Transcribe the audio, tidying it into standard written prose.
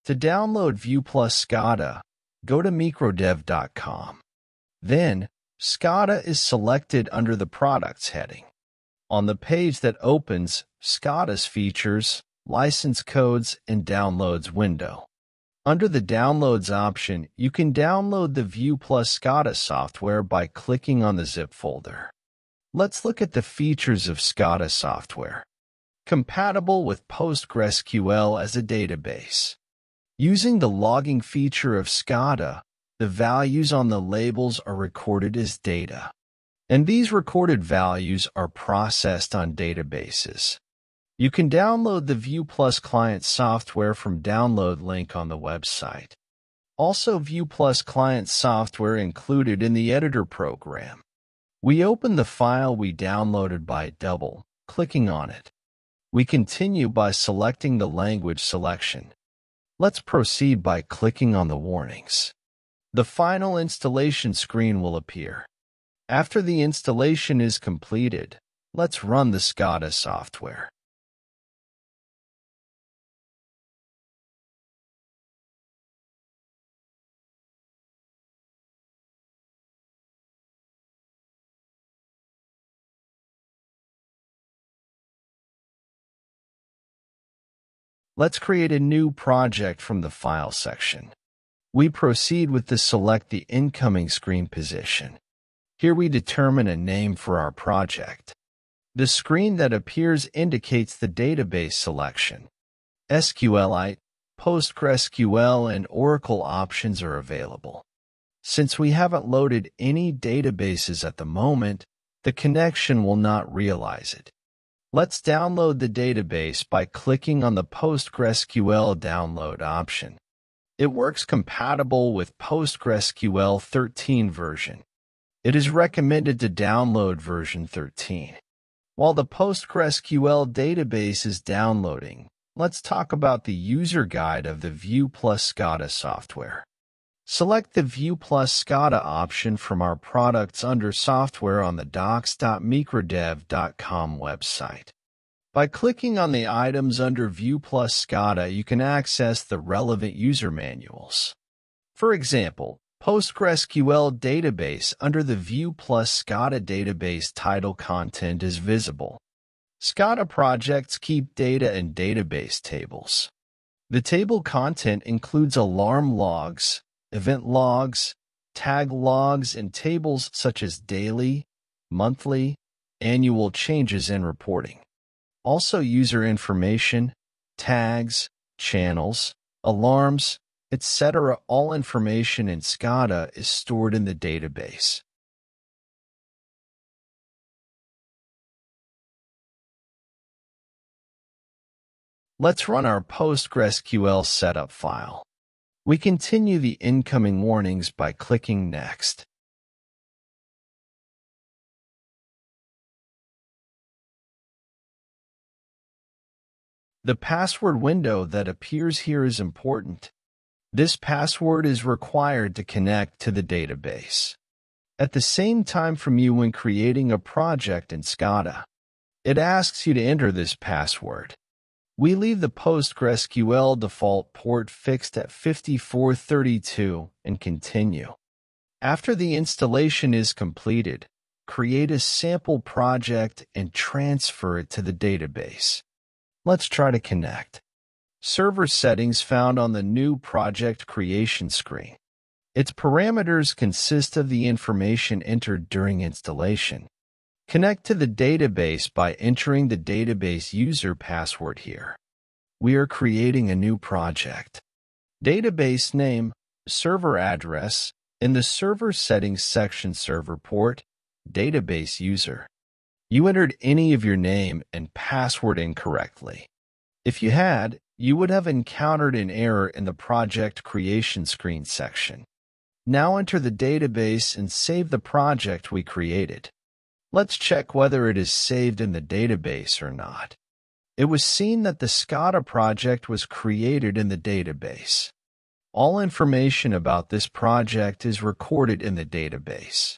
To download View Plus SCADA, go to microdev.com. Then, SCADA is selected under the Products heading. On the page that opens, SCADA's Features, License Codes, and Downloads window. Under the Downloads option, you can download the View Plus SCADA software by clicking on the zip folder. Let's look at the features of SCADA software. Compatible with PostgreSQL as a database. Using the logging feature of SCADA, the values on the labels are recorded as data, and these recorded values are processed on databases. You can download the View Plus client software from download link on the website. Also, View Plus client software included in the editor program. We open the file we downloaded by double-clicking on it. We continue by selecting the language selection. Let's proceed by clicking on the warnings. The final installation screen will appear. After the installation is completed, let's run the SCADA software. Let's create a new project from the File section. We proceed with the Select the Incoming Screen position. Here we determine a name for our project. The screen that appears indicates the database selection. SQLite, PostgreSQL, and Oracle options are available. Since we haven't loaded any databases at the moment, the connection will not realize it. Let's download the database by clicking on the PostgreSQL download option. It works compatible with PostgreSQL 13 version. It is recommended to download version 13. While the PostgreSQL database is downloading, let's talk about the user guide of the View Plus SCADA software. Select the View Plus SCADA option from our products under Software on the docs.microdev.com website. By clicking on the items under View Plus SCADA, you can access the relevant user manuals. For example, PostgreSQL database under the View Plus SCADA database title content is visible. SCADA projects keep data in database tables. The table content includes alarm logs, event logs, tag logs, and tables such as daily, monthly, annual changes and reporting. Also user information, tags, channels, alarms, etc. All information in SCADA is stored in the database. Let's run our PostgreSQL setup file. We continue the incoming warnings by clicking Next. The password window that appears here is important. This password is required to connect to the database. At the same time from you when creating a project in SCADA, it asks you to enter this password. We leave the PostgreSQL default port fixed at 5432 and continue. After the installation is completed, create a sample project and transfer it to the database. Let's try to connect. Server settings found on the new project creation screen. Its parameters consist of the information entered during installation. Connect to the database by entering the database user password here. We are creating a new project. Database name, server address, in the server settings section server port, database user. You entered any of your name and password incorrectly. If you had, you would have encountered an error in the project creation screen section. Now enter the database and save the project we created. Let's check whether it is saved in the database or not. It was seen that the SCADA project was created in the database. All information about this project is recorded in the database.